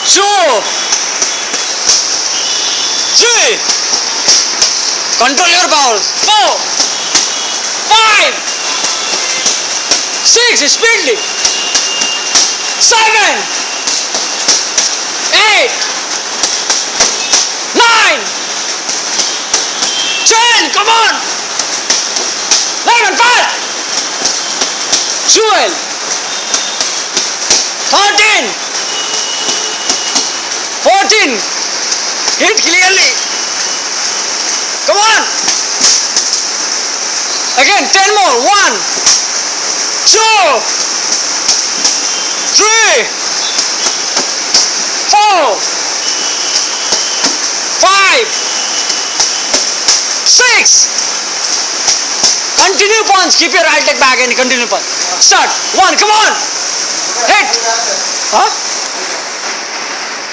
2, 3. Control your powers. 4, 5, 6. Speedily. 7, 8, 9, 10. Come on. 11. Fast. 12, 13, 14. Hit clearly. Come on. Again, 10 more. 1, 2, 3, 4, 5, 6. Continue punch. Keep your right leg back and continue punch. Start. 1. Come on. Hit. Huh?